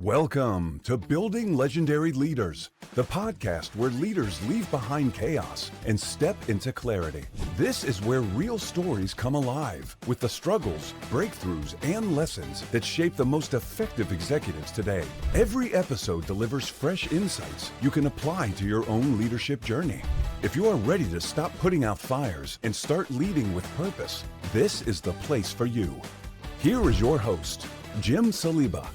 Welcome to Building Legendary Leaders, the podcast where leaders leave behind chaos and step into clarity. This is where real stories come alive with the struggles, breakthroughs, and lessons that shape the most effective executives today. Every episode delivers fresh insights you can apply to your own leadership journey. If you are ready to stop putting out fires and start leading with purpose, this is the place for you. Here is your host, Jim Saliba.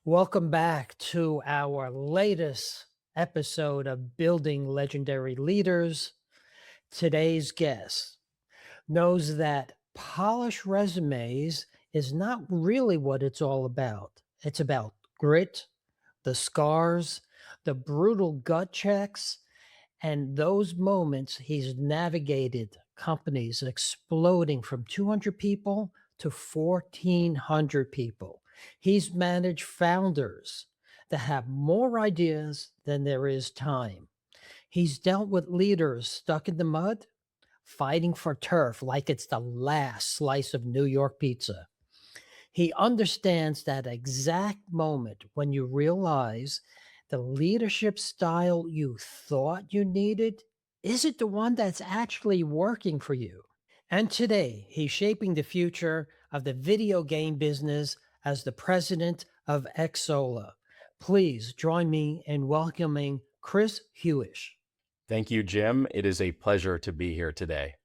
Welcome back to our latest episode of Building Legendary Leaders. Today's guest knows that polished resumes is not really what it's all about. It's about grit, the scars, the brutal gut checks, and those moments he's navigated companies exploding from 200 people to 1,400 people. He's managed founders that have more ideas than there is time. He's dealt with leaders stuck in the mud, fighting for turf like it's the last slice of New York pizza. He understands that exact moment when you realize the leadership style you thought you needed isn't the one that's actually working for you. And today, he's shaping the future of the video game business as the president of Xsolla. Please join me in welcoming Chris Hewish. Thank you, Jim. It is a pleasure to be here today.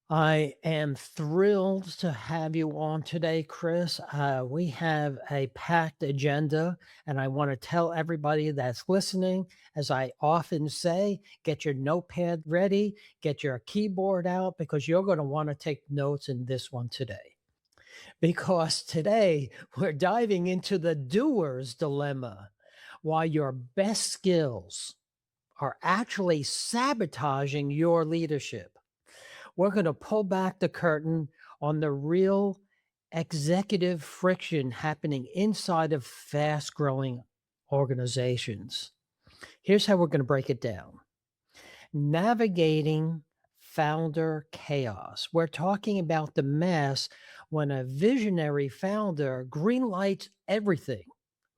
I am thrilled to have you on today, Chris. We have a packed agenda, and I want to tell everybody that's listening, as I often say, get your notepad ready, get your keyboard out, because you're going to want to take notes in this one today. Because today we're diving into the doer's dilemma, why your best skills are actually sabotaging your leadership. We're going to pull back the curtain on the real executive friction happening inside of fast-growing organizations. Here's how we're going to break it down. Navigating founder chaos. We're talking about the mess when a visionary founder greenlights everything,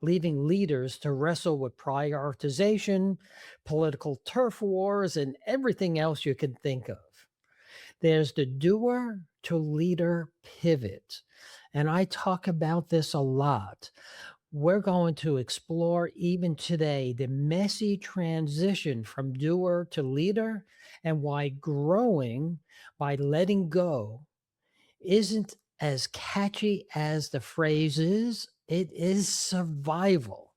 leaving leaders to wrestle with prioritization, political turf wars, and everything else you can think of. There's the doer-to-leader pivot, and I talk about this a lot. We're going to explore even today the messy transition from doer to leader and why growing by letting go isn't as catchy as the phrase is. It is survival.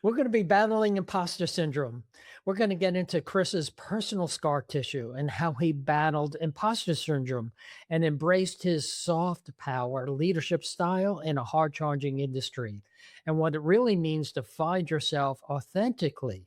We're going to be battling imposter syndrome. We're going to get into Chris's personal scar tissue and how he battled imposter syndrome and embraced his soft power leadership style in a hard-charging industry, and what it really means to find yourself authentically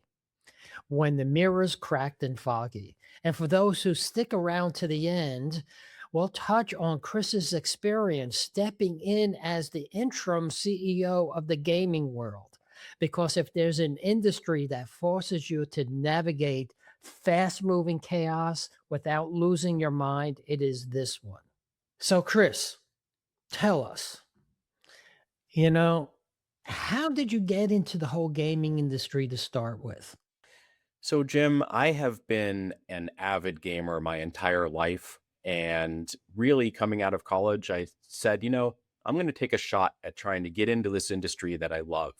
when the mirror's cracked and foggy. And for those who stick around to the end, we'll touch on Chris's experience stepping in as the interim CEO of the gaming world. Because if there's an industry that forces you to navigate fast-moving chaos without losing your mind, it is this one. So, Chris, tell us, how did you get into the whole gaming industry to start with? So, Jim, I have been an avid gamer my entire life. And really coming out of college, I said, I'm going to take a shot at trying to get into this industry that I love.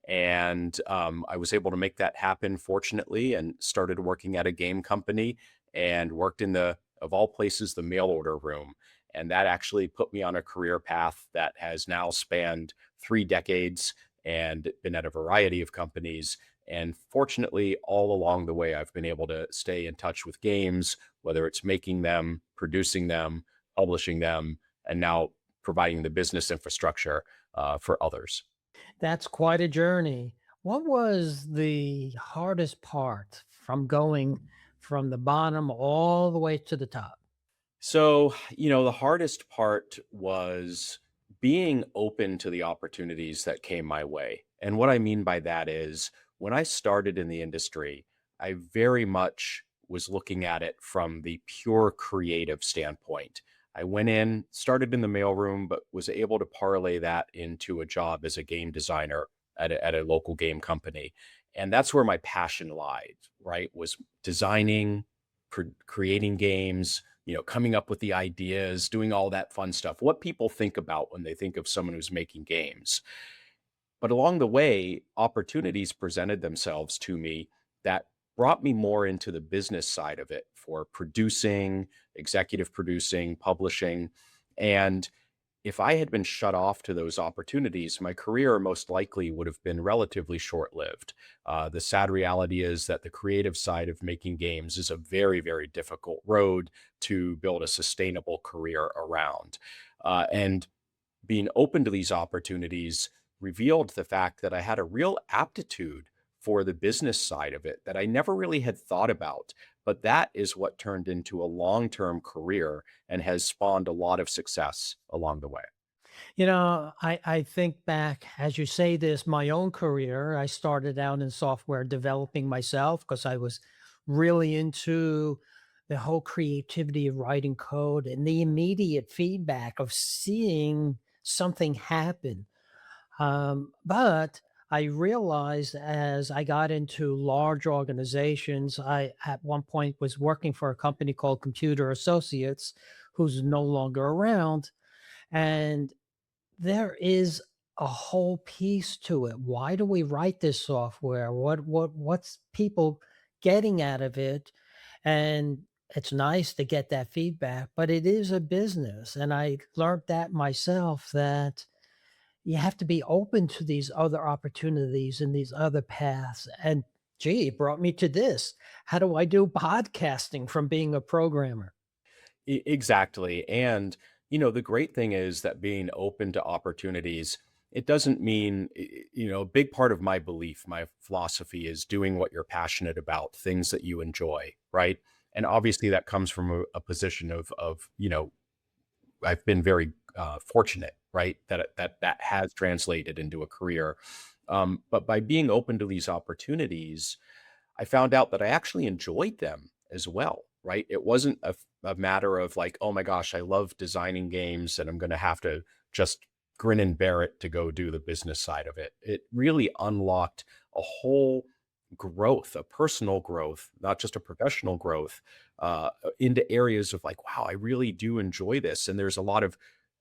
And I was able to make that happen, fortunately, and started working at a game company and worked in of all places, the mail order room. And that actually put me on a career path that has now spanned 3 decades and been at a variety of companies. And fortunately, all along the way, I've been able to stay in touch with games, whether it's making them, producing them, publishing them, and now providing the business infrastructure for others. That's quite a journey. What was the hardest part from going from the bottom all the way to the top? So, the hardest part was being open to the opportunities that came my way. And what I mean by that is when I started in the industry, I very much was looking at it from the pure creative standpoint. I went in, started in the mailroom, but was able to parlay that into a job as a game designer at a local game company. And that's where my passion lied, right? Was designing, creating games, coming up with the ideas, doing all that fun stuff. What people think about when they think of someone who's making games. But along the way, opportunities presented themselves to me that brought me more into the business side of it for producing, executive producing, publishing. And if I had been shut off to those opportunities, my career most likely would have been relatively short lived. The sad reality is that the creative side of making games is a very, very difficult road to build a sustainable career around. And being open to these opportunities revealed the fact that I had a real aptitude for the business side of it that I never really had thought about. But that is what turned into a long term career and has spawned a lot of success along the way. I think back as you say this, my own career, I started out in software developing myself because I was really into the whole creativity of writing code and the immediate feedback of seeing something happen. But I realized as I got into large organizations, I at one point was working for a company called Computer Associates, who's no longer around. And there is a whole piece to it. Why do we write this software? What's people getting out of it? And it's nice to get that feedback, but it is a business. And I learned that myself that you have to be open to these other opportunities and these other paths. And gee, it brought me to this. How do I do podcasting from being a programmer? Exactly. And, the great thing is that being open to opportunities, it doesn't mean, a big part of my belief, my philosophy is doing what you're passionate about, things that you enjoy, right? And obviously that comes from a position of, I've been very fortunate, right? That has translated into a career. But by being open to these opportunities, I found out that I actually enjoyed them as well, right? It wasn't a matter of like, oh my gosh, I love designing games and I'm going to have to just grin and bear it to go do the business side of it. It really unlocked a whole growth, a personal growth, not just a professional growth, into areas of like, wow, I really do enjoy this. And there's a lot of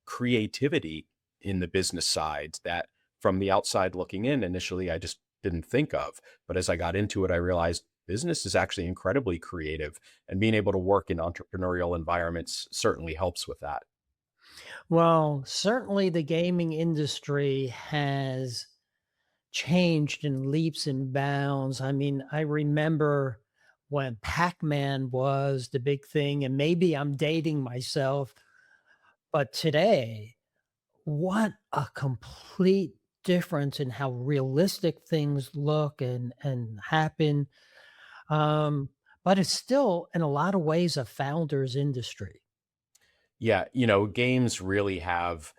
creativity in the business side that from the outside looking in, initially, I just didn't think of. But as I got into it, I realized business is actually incredibly creative, and being able to work in entrepreneurial environments certainly helps with that. Well, certainly the gaming industry has changed in leaps and bounds. I mean, I remember when Pac-Man was the big thing, and maybe I'm dating myself, but today, what a complete difference in how realistic things look and happen. Um, but it's still in a lot of ways a founder's industry. Yeah, games really have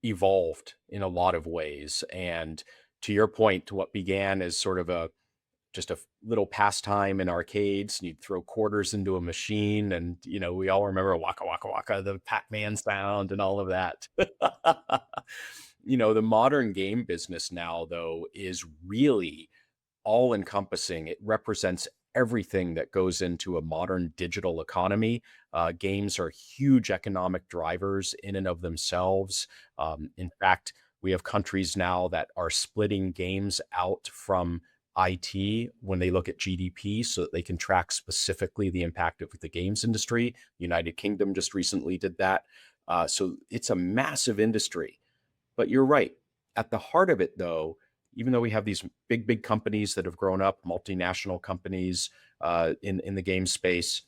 evolved in a lot of ways. And to your point, what began as sort of a just a little pastime in arcades, and you'd throw quarters into a machine, and we all remember waka waka waka, the Pac-Man sound, and all of that. The modern game business now, though, is really all encompassing. It represents everything that goes into a modern digital economy. Games are huge economic drivers in and of themselves. In fact, we have countries now that are splitting games out from IT when they look at GDP so that they can track specifically the impact of the games industry. United Kingdom just recently did that. So it's a massive industry. But you're right. At the heart of it, though, even though we have these big, big companies that have grown up, multinational companies in the game space,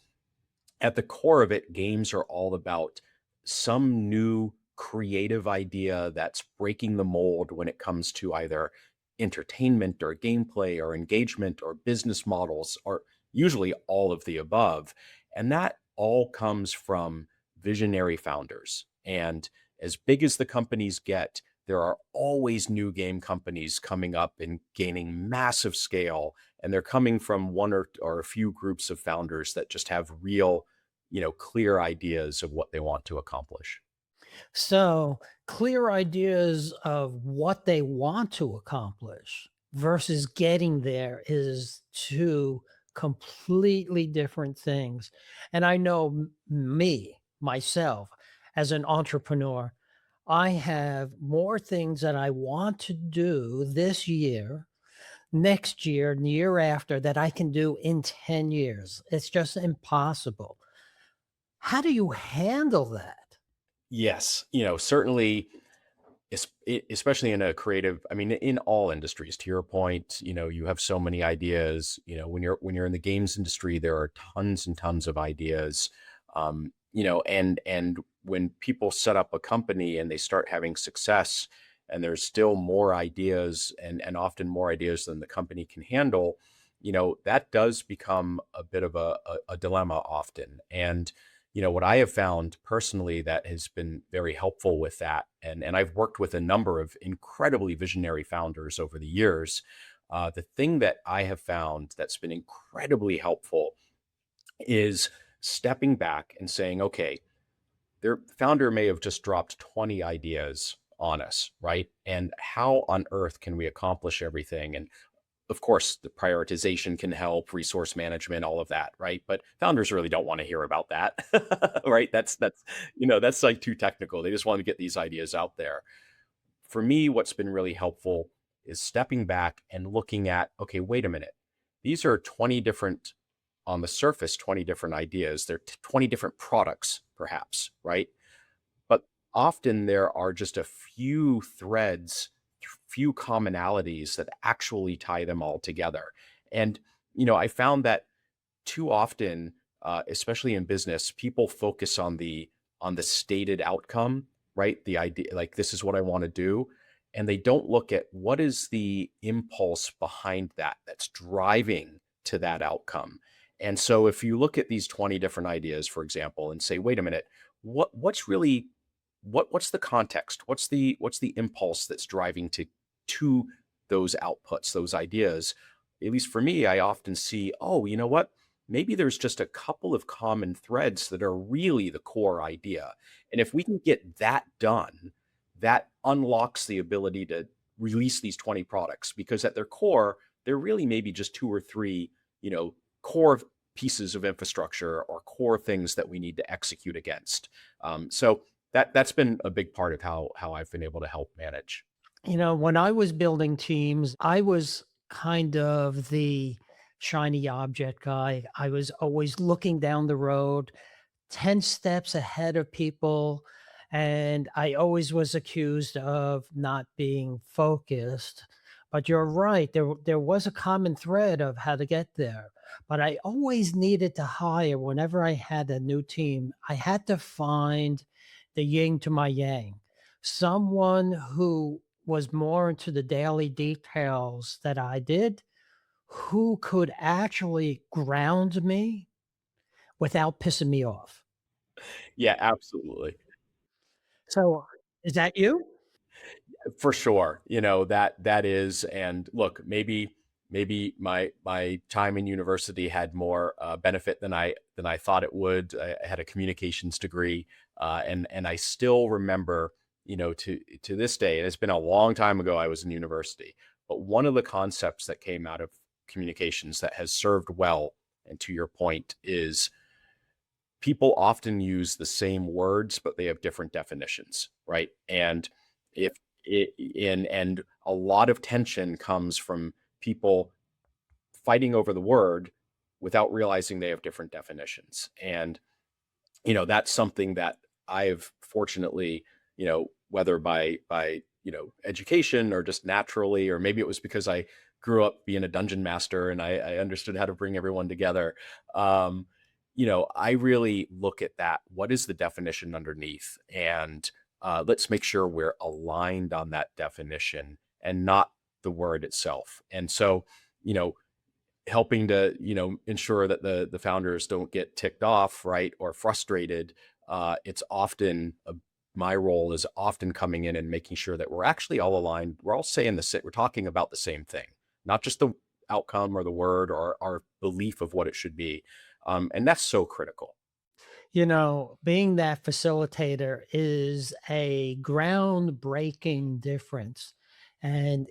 at the core of it, games are all about some new creative idea that's breaking the mold when it comes to either entertainment or gameplay or engagement or business models, or usually all of the above. And that all comes from visionary founders. And as big as the companies get, there are always new game companies coming up and gaining massive scale. And they're coming from one or a few groups of founders that just have real clear ideas of what they want to accomplish. So, clear ideas of what they want to accomplish versus getting there is two completely different things. And I know myself, as an entrepreneur, I have more things that I want to do this year, next year, and the year after that I can do in 10 years. It's just impossible. How do you handle that? Yes, certainly, especially in a creative, I mean, in all industries, to your point, you have so many ideas. When you're in the games industry, there are tons and tons of ideas. And when people set up a company and they start having success, and there's still more ideas, and often more ideas than the company can handle, that does become a bit of a dilemma often. And what I have found personally that has been very helpful with that, and I've worked with a number of incredibly visionary founders over the years. The thing that I have found that's been incredibly helpful is stepping back and saying, okay, their founder may have just dropped 20 ideas on us, right? And how on earth can we accomplish everything? And of course, the prioritization can help, resource management, all of that, right? But founders really don't want to hear about that, right? That's like too technical. They just want to get these ideas out there. For me, what's been really helpful is stepping back and looking at, okay, wait a minute. These are 20 different, on the surface, 20 different ideas. They're 20 different products, perhaps, right? But often there are just a few threads, few commonalities that actually tie them all together. And, I found that too often, especially in business, people focus on the stated outcome, right? The idea, like, this is what I want to do. And they don't look at what is the impulse behind that that's driving to that outcome. And so if you look at these 20 different ideas, for example, and say, wait a minute, what's really what's the context? What's the impulse that's driving to those outputs, those ideas? At least for me, I often see, oh, you know what? Maybe there's just a couple of common threads that are really the core idea. And if we can get that done, that unlocks the ability to release these 20 products, because at their core, they're really maybe just two or three, core pieces of infrastructure or core things that we need to execute against. So that's been a big part of how I've been able to help manage. When I was building teams, I was kind of the shiny object guy. I was always looking down the road, 10 steps ahead of people. And I always was accused of not being focused. But you're right, there was a common thread of how to get there. But I always needed to hire, whenever I had a new team, I had to find the yin to my yang, someone who was more into the daily details that I did, who could actually ground me without pissing me off. Yeah, absolutely. So, is that you? For sure. That is. And look, maybe my time in university had more benefit than I thought it would. I had a communications degree, and I still remember, to this day, and it's been a long time ago I was in university, but one of the concepts that came out of communications that has served well, and to your point, is people often use the same words, but they have different definitions, right? And if it and a lot of tension comes from people fighting over the word without realizing they have different definitions. And that's something that I've fortunately, whether by education or just naturally, or maybe it was because I grew up being a dungeon master and I understood how to bring everyone together. I really look at that. What is the definition underneath? And let's make sure we're aligned on that definition and not the word itself. And so, you know, helping to ensure that the founders don't get ticked off, right, or frustrated. It's often my role is often coming in and making sure that we're actually all aligned. We're all saying we're talking about the same thing, not just the outcome or the word or our belief of what it should be. And that's so critical. Being that facilitator is a groundbreaking difference and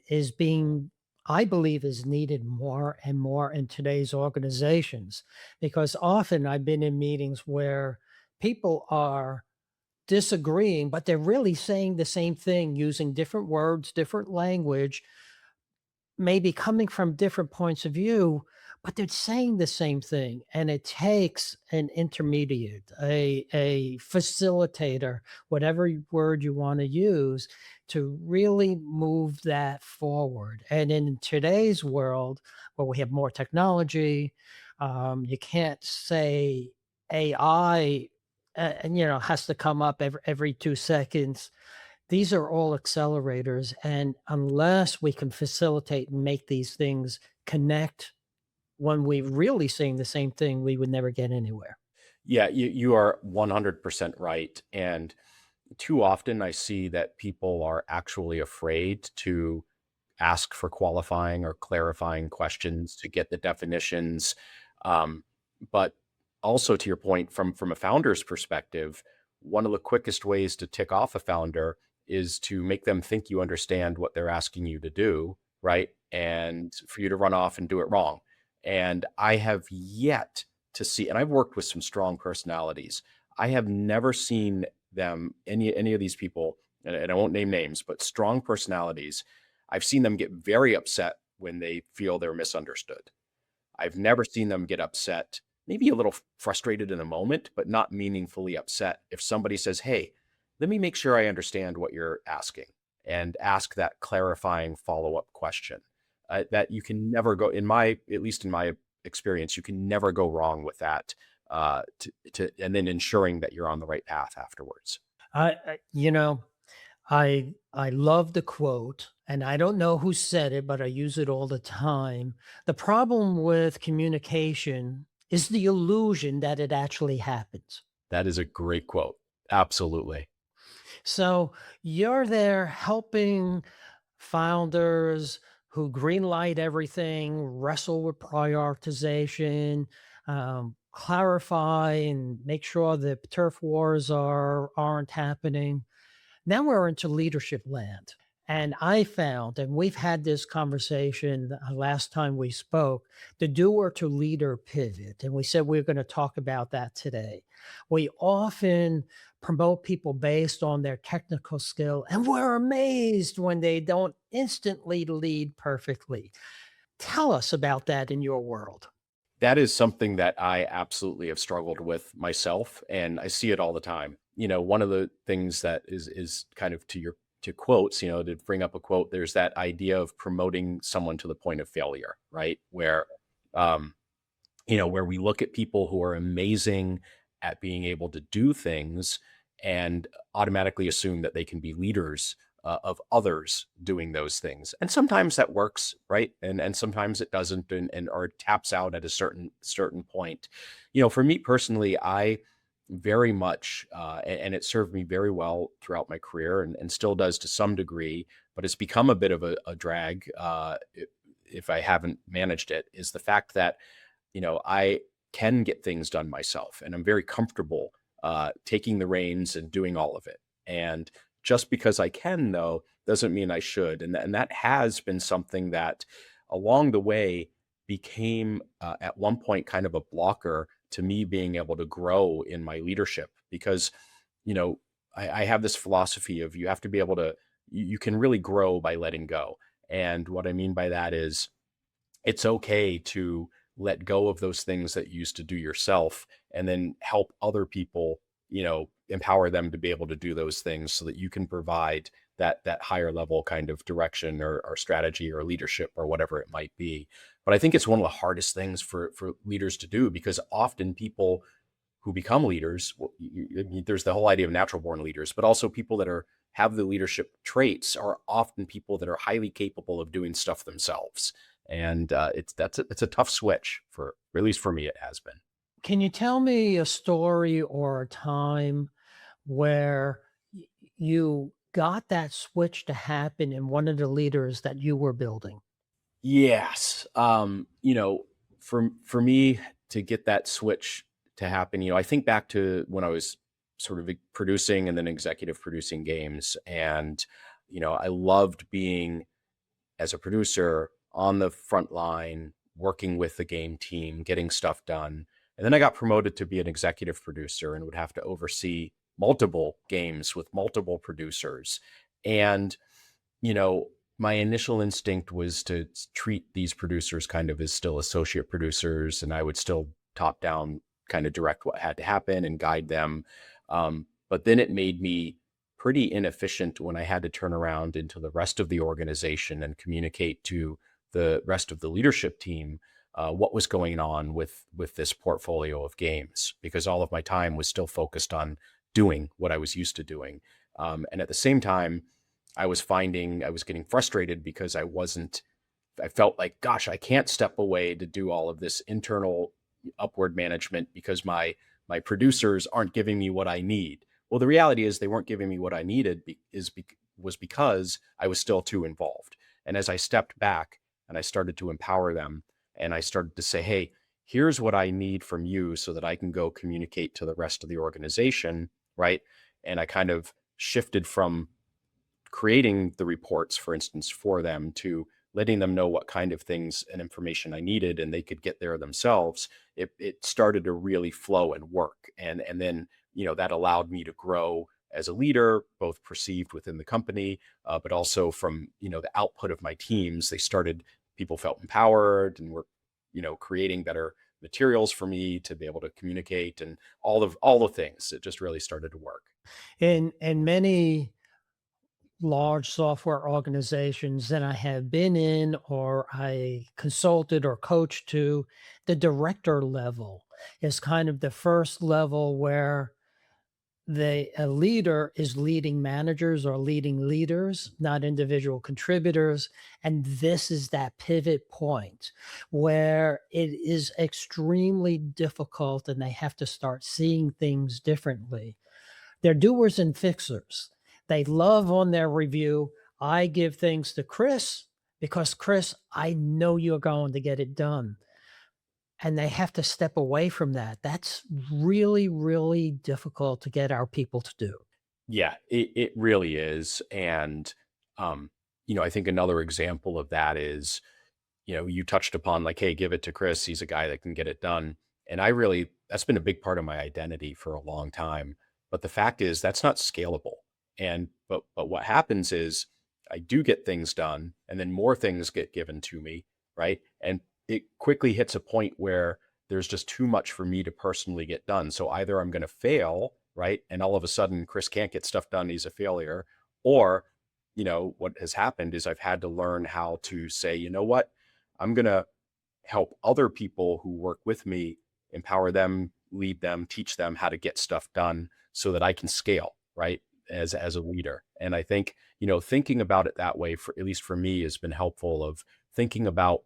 I believe, is needed more and more in today's organizations because often I've been in meetings where people are disagreeing, but they're really saying the same thing using different words, different language, maybe coming from different points of view, but they're saying the same thing. And it takes an intermediate, a facilitator, whatever word you want to use, to really move that forward. And in today's world, where we have more technology, you can't say AI, has to come up every 2 seconds. These are all accelerators, and unless we can facilitate and make these things connect when we're really saying the same thing, we would never get anywhere. Yeah, you are 100% right. And too often I see that people are actually afraid to ask for qualifying or clarifying questions to get the definitions. Um, but also to your point, from a founder's perspective, one of the quickest ways to tick off a founder is to make them think you understand what they're asking you to do, right? And for you to run off and do it wrong. And I have yet to see, and I've worked with some strong personalities. I have never seen them, any of these people, and I won't name names, but strong personalities. I've seen them get very upset when they feel they're misunderstood. I've never seen them get upset, maybe a little frustrated in the moment, but not meaningfully upset if somebody says, "Hey, let me make sure I understand what you're asking," and ask that clarifying follow-up question. That you can never go, at least in my experience, you can never go wrong with that. And then ensuring that you're on the right path afterwards. I you know, I love the quote, and I don't know who said it, but I use it all the time. The problem with communication is the illusion that it actually happens. That is a great quote. Absolutely. So you're there helping founders who greenlight everything, wrestle with prioritization, clarify and make sure that turf wars aren't happening. Now we're into leadership land. And I found, and we've had this conversation last time we spoke, the doer to leader pivot. And we said we are going to talk about that today. We often promote people based on their technical skill, and we're amazed when they don't instantly lead perfectly. Tell us about that in your world. That is something that I absolutely have struggled with myself, and I see it all the time. One of the things that is kind of to quotes, to bring up a quote, there's that idea of promoting someone to the point of failure, right? Um, where we look at people who are amazing at being able to do things and automatically assume that they can be leaders of others doing those things. And sometimes that works, right? And sometimes it doesn't, and or taps out at a certain point. For me personally, I very much, and it served me very well throughout my career, and still does to some degree, but it's become a bit of a drag if I haven't managed it, is the fact that I can get things done myself, and I'm very comfortable taking the reins and doing all of it. And just because I can, though, doesn't mean I should. And that has been something that along the way became at one point kind of a blocker to me being able to grow in my leadership because, you know, I have this philosophy of you have to be able to, you can really grow by letting go. And what I mean by that is it's okay to let go of those things that you used to do yourself and then help other people, empower them to be able to do those things so that you can provide that higher level kind of direction or strategy or leadership or whatever it might be. But I think it's one of the hardest things for leaders to do because often people who become leaders, there's the whole idea of natural born leaders, but also people that have the leadership traits are often people that are highly capable of doing stuff themselves. And it's a tough switch for, at least for me, it has been. Can you tell me a story or a time where you got that switch to happen in one of the leaders that you were building? Yes. For me to get that switch to happen. I think back to when I was sort of producing and then executive producing games. And, I loved being, as a producer, on the front line, working with the game team, getting stuff done. And then I got promoted to be an executive producer and would have to oversee multiple games with multiple producers. And, you know, my initial instinct was to treat these producers kind of as still associate producers, and I would still top down kind of direct what had to happen and guide them. But then it made me pretty inefficient when I had to turn around into the rest of the organization and communicate to the rest of the leadership team what was going on with this portfolio of games, because all of my time was still focused on doing what I was used to doing. And at the same time, I was finding I was getting frustrated because I felt like, gosh, I can't step away to do all of this internal upward management because my producers aren't giving me what I need. Well, the reality is they weren't giving me what I needed was because I was still too involved. And as I stepped back and I started to empower them and I started to say, hey, here's what I need from you so that I can go communicate to the rest of the organization, right? And I kind of shifted from creating the reports, for instance, for them to letting them know what kind of things and information I needed and they could get there themselves. It started to really flow and work. And then, that allowed me to grow as a leader, both perceived within the company, but also from, the output of my teams. People felt empowered and were, creating better materials for me to be able to communicate and all the things. It just really started to work. In many large software organizations that I have been in or I consulted or coached to, the director level is kind of the first level where a leader is leading managers or leading leaders, not individual contributors. And this is that pivot point where it is extremely difficult and they have to start seeing things differently. They're doers and fixers. They love on their review, I give things to Chris because Chris, I know you're going to get it done. And they have to step away from that. That's really, really difficult to get our people to do. Yeah, it really is. And, I think another example of that is, you touched upon like, hey, give it to Chris. He's a guy that can get it done. And that's been a big part of my identity for a long time. But the fact is that's not scalable. But what happens is I do get things done and then more things get given to me. Right. And it quickly hits a point where there's just too much for me to personally get done. So either I'm going to fail, right? And all of a sudden Chris can't get stuff done. He's a failure. Or, what has happened is I've had to learn how to say, you know what? I'm going to help other people who work with me, empower them, lead them, teach them how to get stuff done so that I can scale, right? As a leader. And I think, thinking about it that way, for at least for me, has been helpful, of thinking about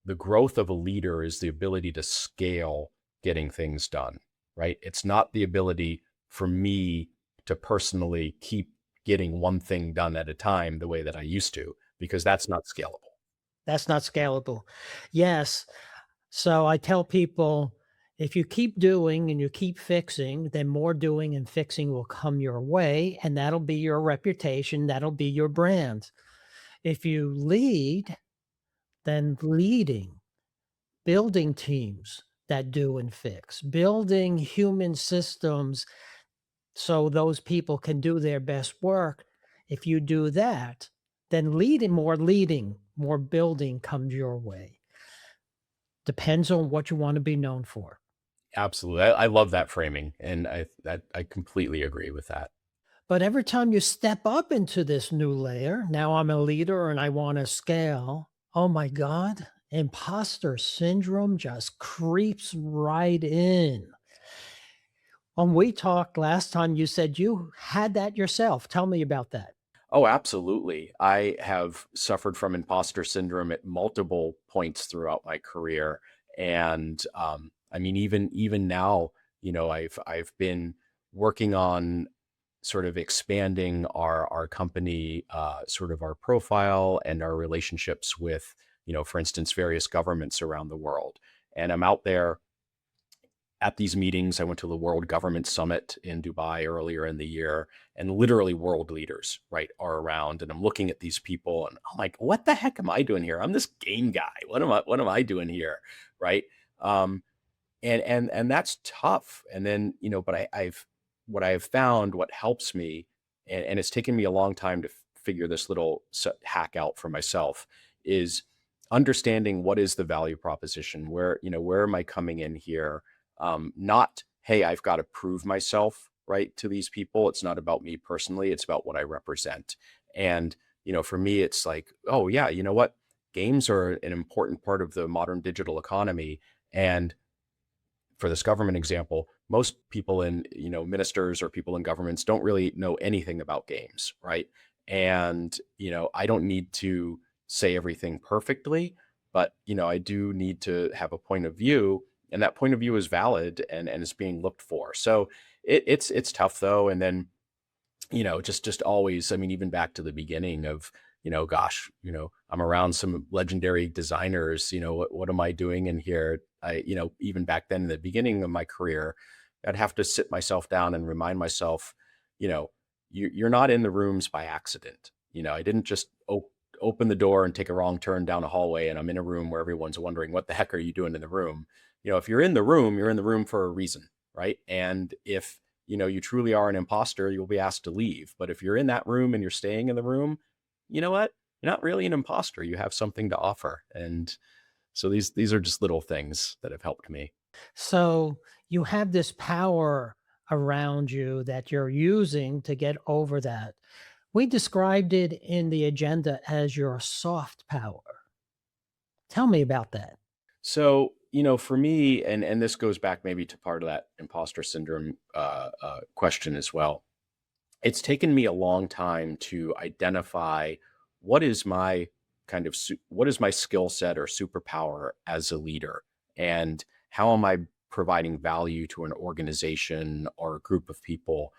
the growth of a leader is the ability to scale getting things done, right? It's not the ability for me to personally keep getting one thing done at a time the way that I used to, because that's not scalable. That's not scalable. Yes. So I tell people, if you keep doing and you keep fixing, then more doing and fixing will come your way, and that'll be your reputation. That'll be your brand. If you lead, then leading, building teams that do and fix, building human systems so those people can do their best work. If you do that, then leading, more building comes your way. Depends on what you want to be known for. Absolutely. I love that framing. And I completely agree with that. But every time you step up into this new layer, now I'm a leader and I want to scale. Oh my God, imposter syndrome just creeps right in. When we talked last time, you said you had that yourself. Tell me about that. Oh, absolutely. I have suffered from imposter syndrome at multiple points throughout my career. And I mean, even now, I've been working on sort of expanding our company, sort of our profile and our relationships with, for instance, various governments around the world. And I'm out there at these meetings. I went to the World Government Summit in Dubai earlier in the year, and literally world leaders, right, are around. And I'm looking at these people and I'm like, what the heck am I doing here? I'm this game guy. What am I doing here? Right. Um, and that's tough. And then, but I've what I've found, what helps me, and it's taken me a long time to figure this little hack out for myself, is understanding what is the value proposition. Where am I coming in here? Not, hey, I've got to prove myself right to these people. It's not about me personally. It's about what I represent. And for me, it's like, oh yeah, you know what? Games are an important part of the modern digital economy, and for this government example, most people in, ministers or people in governments don't really know anything about games, right? And, I don't need to say everything perfectly, but, I do need to have a point of view, and that point of view is valid and is being looked for. So it's tough though. And then just always, I mean, even back to the beginning of, gosh, I'm around some legendary designers, what am I doing in here? Even back then in the beginning of my career, I'd have to sit myself down and remind myself, you know, you're not in the rooms by accident. I didn't just open the door and take a wrong turn down a hallway and I'm in a room where everyone's wondering, what the heck are you doing in the room? If you're in the room, you're in the room for a reason, right? And if you truly are an imposter, you'll be asked to leave. But if you're in that room and you're staying in the room, you know what? You're not really an imposter. You have something to offer. And so these are just little things that have helped me. So you have this power around you that you're using to get over that. We described it in the agenda as your soft power. Tell me about that. So, for me, and this goes back maybe to part of that imposter syndrome question as well. It's taken me a long time to identify what is my what is my skill set or superpower as a leader, and how am I providing value to an organization or a group of people.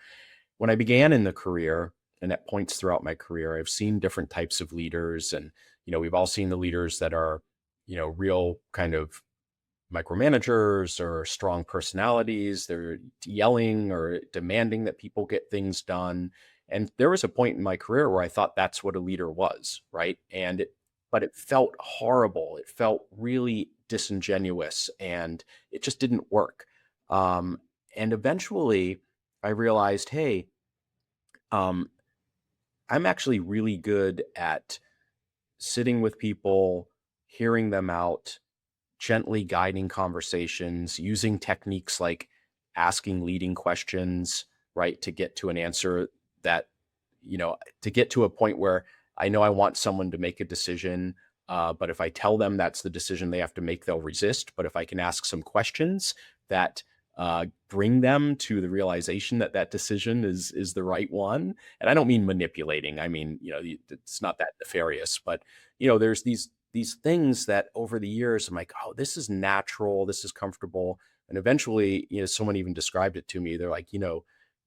When I began in the career, and at points throughout my career, I've seen different types of leaders, and we've all seen the leaders that are real kind of micromanagers or strong personalities. They're yelling or demanding that people get things done. And there was a point in my career where I thought that's what a leader was, right? But it felt horrible. It felt really disingenuous, and it just didn't work. And eventually, I realized, hey, um, I'm actually really good at sitting with people, hearing them out, gently guiding conversations, using techniques like asking leading questions, right, to get to an answer that, to get to a point where I know I want someone to make a decision. But if I tell them that's the decision they have to make, they'll resist. But if I can ask some questions that bring them to the realization that that decision is the right one, and I don't mean manipulating. I mean, it's not that nefarious, but there's these things that over the years I'm like, oh, this is natural, this is comfortable. And eventually, someone even described it to me. They're like,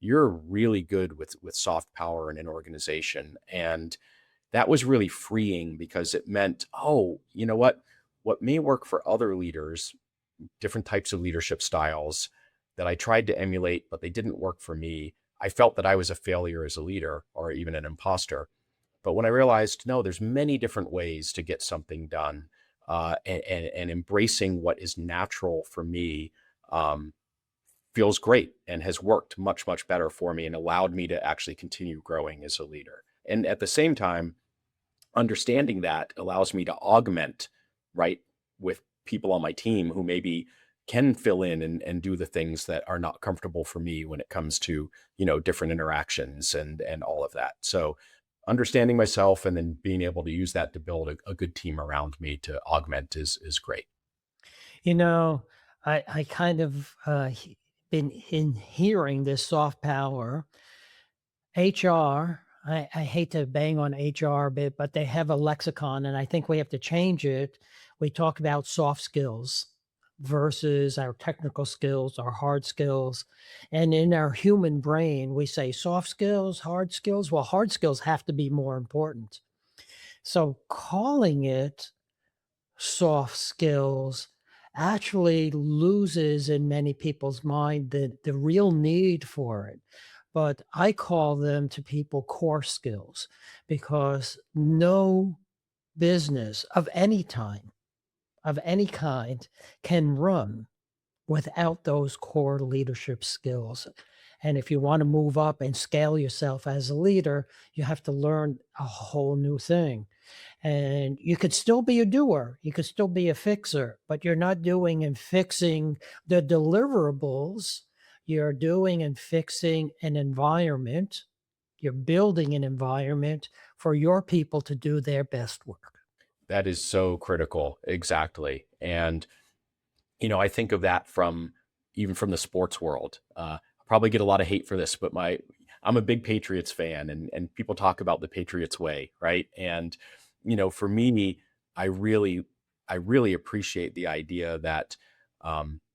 you're really good with soft power in an organization. And that was really freeing, because it meant, oh, what may work for other leaders, different types of leadership styles that I tried to emulate, but they didn't work for me. I felt that I was a failure as a leader or even an imposter. But when I realized, no, there's many different ways to get something done, and embracing what is natural for me, um, feels great and has worked much, much better for me and allowed me to actually continue growing as a leader. And at the same time, understanding that allows me to augment, right, with people on my team who maybe can fill in and do the things that are not comfortable for me when it comes to, different interactions and all of that. So understanding myself and then being able to use that to build a good team around me to augment is great. You know, I kind of been in hearing this soft power. HR, I hate to bang on HR a bit, but they have a lexicon, and I think we have to change it. We talk about soft skills versus our technical skills, our hard skills. And in our human brain, we say soft skills, hard skills. Well, hard skills have to be more important. So calling it soft skills actually loses in many people's mind the real need for it. But I call them to people core skills because no business of any time, of any kind, can run without those core leadership skills. And if you want to move up and scale yourself as a leader, you have to learn a whole new thing. And you could still be a doer, you could still be a fixer, but you're not doing and fixing the deliverables. You're doing and fixing an environment. You're building an environment for your people to do their best work. That is so critical. Exactly. And I think of that from even from the sports world. I'll probably get a lot of hate for this, but I'm a big Patriots fan, and people talk about the Patriots way, right? And for me, I really, I really appreciate the idea that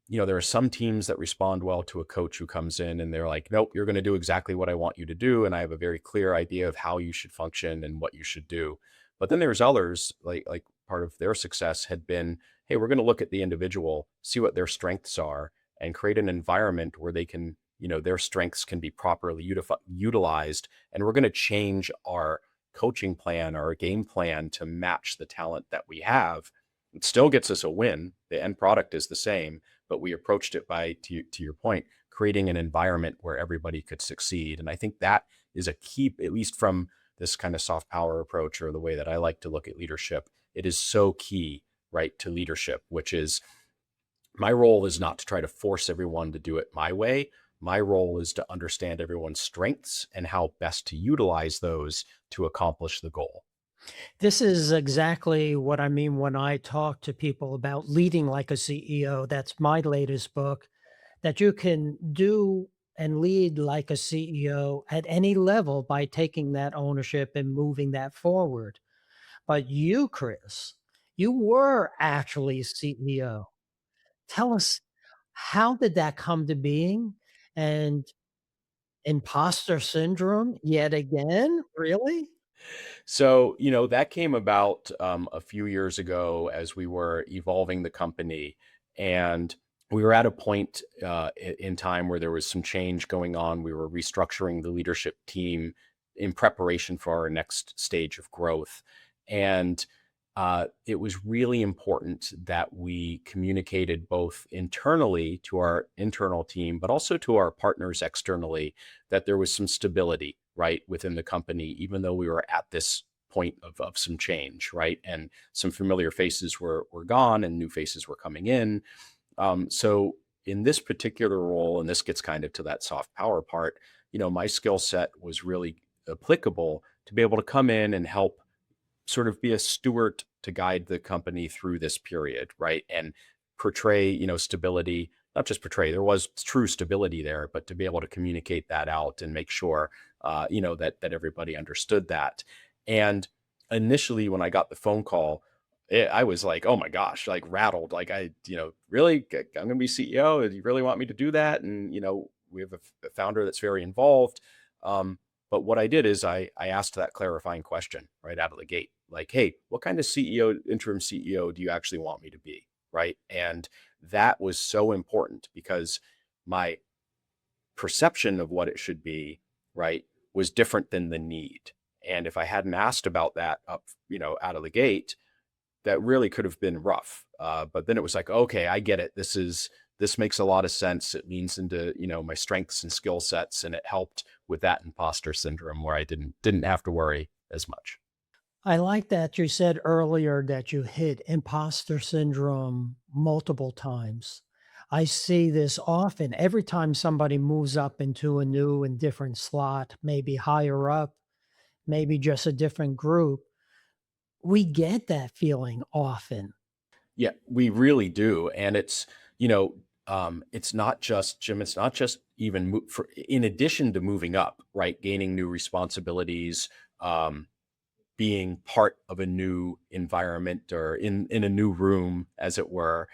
there are some teams that respond well to a coach who comes in and they're like, nope, you're going to do exactly what I want you to do, and I have a very clear idea of how you should function and what you should do. But then there's others like part of their success had been, hey, we're going to look at the individual, see what their strengths are, and create an environment where they can, their strengths can be properly utilized. And we're going to change our coaching plan, our game plan to match the talent that we have. It still gets us a win. The end product is the same, but we approached it by, to your point, creating an environment where everybody could succeed. And I think that is a key, at least from this kind of soft power approach or the way that I like to look at leadership. It is so key, right, to leadership, which is my role is not to try to force everyone to do it my way. My role is to understand everyone's strengths and how best to utilize those to accomplish the goal. This is exactly what I mean when I talk to people about leading like a CEO. That's my latest book, that you can do and lead like a CEO at any level by taking that ownership and moving that forward. But you, Chris, you were actually CEO. Tell us, how did that come to being? And imposter syndrome yet again? Really? So, that came about a few years ago as we were evolving the company. And we were at a point in time where there was some change going on. We were restructuring the leadership team in preparation for our next stage of growth. And it was really important that we communicated both internally to our internal team, but also to our partners externally, that there was some stability, right, within the company, even though we were at this point of some change, right? And some familiar faces were gone and new faces were coming in. So in this particular role, and this gets kind of to that soft power part, my skill set was really applicable to be able to come in and help sort of be a steward to guide the company through this period, right? And portray, stability, not just portray, there was true stability there, but to be able to communicate that out and make sure, that everybody understood that. And initially, when I got the phone call, I was like, oh my gosh, like rattled, like really, I'm going to be CEO. You really want me to do that? And, we have a founder that's very involved. But what I did is I asked that clarifying question right out of the gate, like, hey, what kind of CEO, interim CEO do you actually want me to be? Right. And that was so important because my perception of what it should be, right, was different than the need. And if I hadn't asked about that up, out of the gate, that really could have been rough. But then it was like, okay, I get it. This makes a lot of sense. It leans into, my strengths and skill sets, and it helped with that imposter syndrome where I didn't have to worry as much. I like that you said earlier that you hit imposter syndrome multiple times. I see this often every time somebody moves up into a new and different slot, maybe higher up, maybe just a different group. We get that feeling often. Yeah, we really do. And it's not just Jim, it's not just even in addition to moving up, right? Gaining new responsibilities, um, being part of a new environment or in a new room, as it were.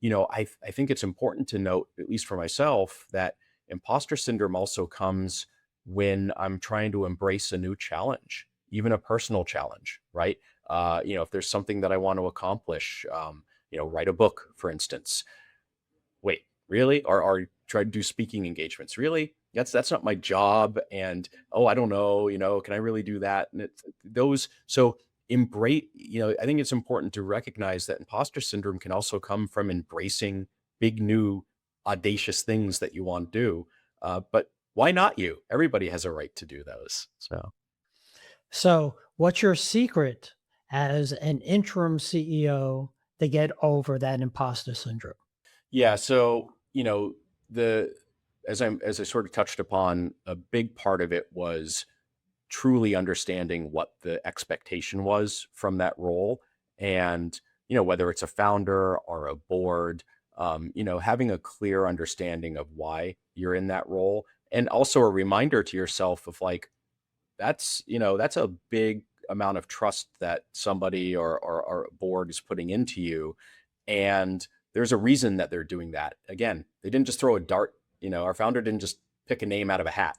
I think it's important to note, at least for myself, that imposter syndrome also comes when I'm trying to embrace a new challenge, even a personal challenge, right? If there's something that I want to accomplish, write a book, for instance. Wait, really? Or try to do speaking engagements. Really? That's not my job. And oh, I don't know, can I really do that? And it's those so embrace, I think it's important to recognize that imposter syndrome can also come from embracing big new audacious things that you want to do. But why not you? Everybody has a right to do those. So So, what's your secret as an interim CEO to get over that imposter syndrome? yeah, so the as I sort of touched upon, a big part of it was truly understanding what the expectation was from that role. And, whether it's a founder or a board, having a clear understanding of why you're in that role. And also a reminder to yourself of like, that's a big amount of trust that somebody or a board is putting into you. And there's a reason that they're doing that. Again, they didn't just throw a dart, our founder didn't just pick a name out of a hat.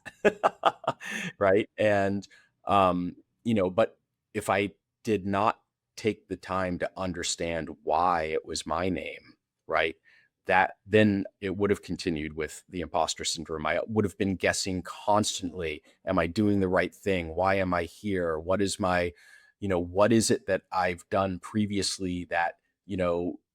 Right. And, but if I did not take the time to understand why it was my name, right, that then it would have continued with the imposter syndrome. I would have been guessing constantly, am I doing the right thing? Why am I here? What is it that I've done previously that,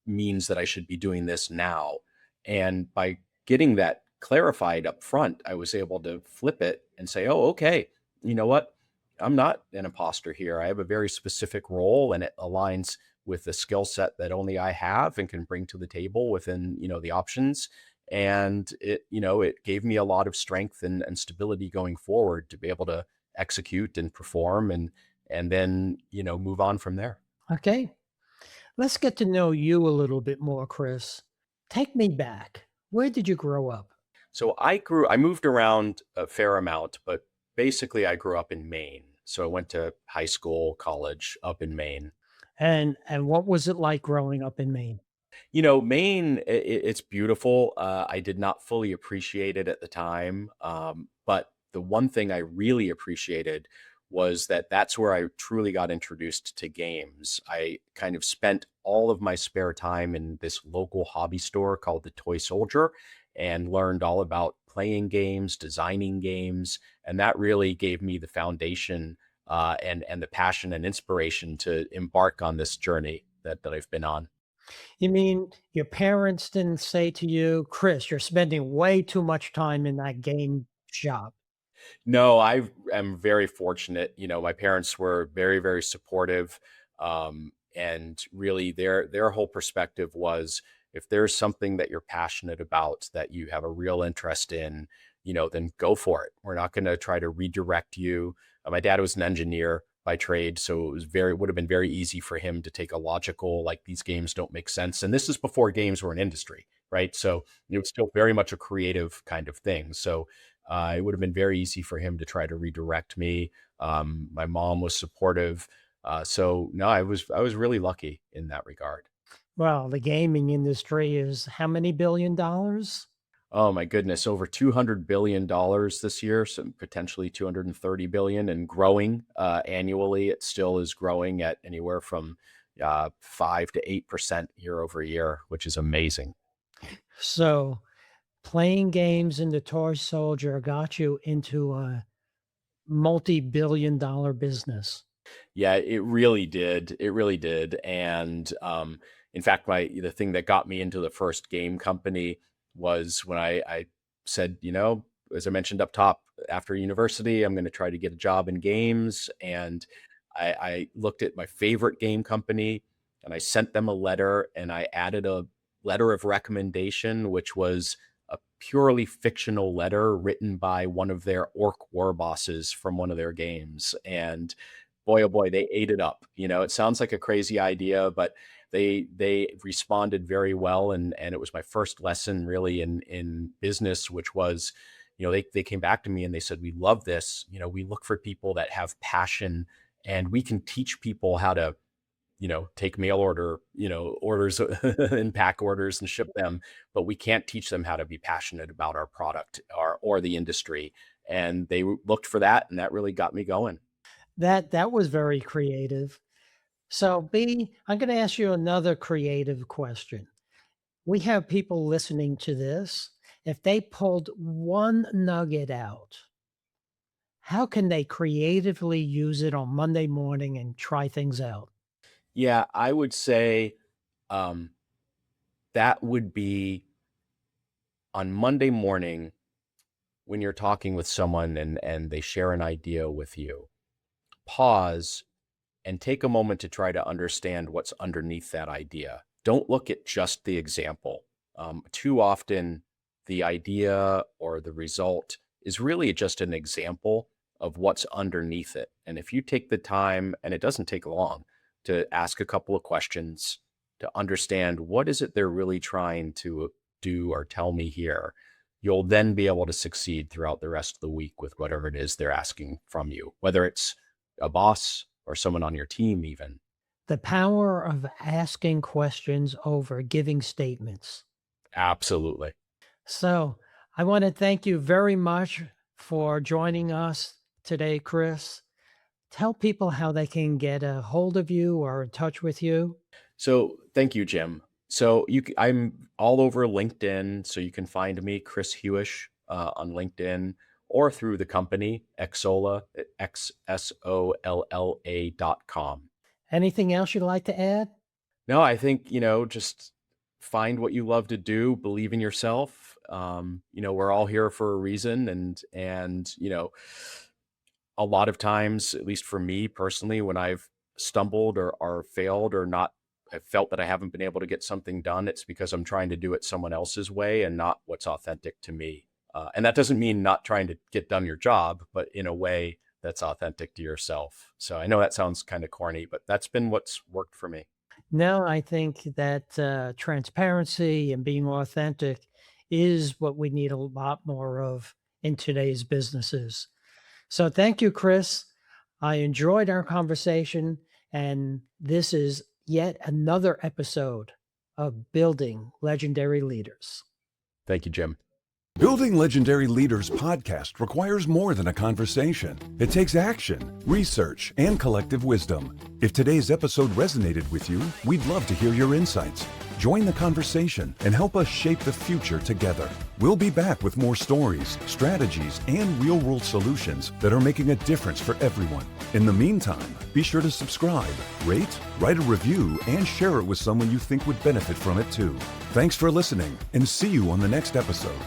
means that I should be doing this now? And by getting that clarified up front, I was able to flip it and say, oh, okay, you know what? I'm not an imposter here. I have a very specific role and it aligns with the skill set that only I have and can bring to the table within, the options. And it gave me a lot of strength and stability going forward to be able to execute and perform and then, move on from there. Okay, let's get to know you a little bit more, Chris. Take me back. Where did you grow up? So I moved around a fair amount, but basically I grew up in Maine. So I went to high school, college up in Maine. And what was it like growing up in Maine? Maine, it's beautiful. I did not fully appreciate it at the time. But the one thing I really appreciated was that that's where I truly got introduced to games. I kind of spent all of my spare time in this local hobby store called the Toy Soldier and learned all about playing games, designing games. And that really gave me the foundation and the passion and inspiration to embark on this journey that I've been on. You mean your parents didn't say to you, Chris, you're spending way too much time in that game shop? No, I am very fortunate. My parents were very, very supportive. And really their whole perspective was if there's something that you're passionate about that you have a real interest in, then go for it. We're not going to try to redirect you. My dad was an engineer by trade, so would have been very easy for him to take a logical, like these games don't make sense. And this is before games were an industry, right? So it was still very much a creative kind of thing. So it would have been very easy for him to try to redirect me. My mom was supportive. So no, I was really lucky in that regard. Well, the gaming industry is how many billion dollars? Oh my goodness, over $200 billion this year, some potentially 230 billion and growing annually. It still is growing at anywhere from 5 to 8% year over year, which is amazing. So playing games in the toy soldier got you into a multi-billion dollar business. Yeah, it really did. It really did. And in fact, the thing that got me into the first game company was when I said, as I mentioned up top, after university, I'm going to try to get a job in games. And I looked at my favorite game company and I sent them a letter and I added a letter of recommendation, which was a purely fictional letter written by one of their orc war bosses from one of their games. And boy, oh boy, they ate it up. It sounds like a crazy idea, but they responded very well, and it was my first lesson really in business, which was, they came back to me and they said, we love this. We look for people that have passion, and we can teach people how to take mail order, orders and pack orders and ship them, but we can't teach them how to be passionate about our product or the industry. And they looked for that, and that really got me going. That was very creative. So, B, I'm going to ask you another creative question. We have people listening to this. If they pulled one nugget out, how can they creatively use it on Monday morning and try things out? Yeah, I would say um, that would be on Monday morning when you're talking with someone and they share an idea with you. Pause and take a moment to try to understand what's underneath that idea. Don't look at just the example. Too often, the idea or the result is really just an example of what's underneath it. And if you take the time, and it doesn't take long, to ask a couple of questions to understand what is it they're really trying to do or tell me here, you'll then be able to succeed throughout the rest of the week with whatever it is they're asking from you, whether it's a boss or someone on your team even. The power of asking questions over giving statements. Absolutely. So, I want to thank you very much for joining us today, Chris. Tell people how they can get a hold of you or in touch with you. So thank you, Jim. So I'm all over LinkedIn, so you can find me, Chris Hewish, on LinkedIn or through the company Xsolla at xsolla.com. Anything else you'd like to add? No, I think, just find what you love to do, believe in yourself. We're all here for a reason, and a lot of times, at least for me personally, when I've stumbled or failed or not, I felt that I haven't been able to get something done, it's because I'm trying to do it someone else's way and not what's authentic to me. And that doesn't mean not trying to get done your job, but in a way that's authentic to yourself. So I know that sounds kind of corny, but that's been what's worked for me. No, I think that transparency and being authentic is what we need a lot more of in today's businesses. So thank you, Chris. I enjoyed our conversation, and this is yet another episode of Building Legendary Leaders. Thank you, Jim. Building Legendary Leaders podcast requires more than a conversation. It takes action, research, and collective wisdom. If today's episode resonated with you, we'd love to hear your insights. Join the conversation and help us shape the future together. We'll be back with more stories, strategies, and real-world solutions that are making a difference for everyone. In the meantime, be sure to subscribe, rate, write a review, and share it with someone you think would benefit from it too. Thanks for listening, and see you on the next episode.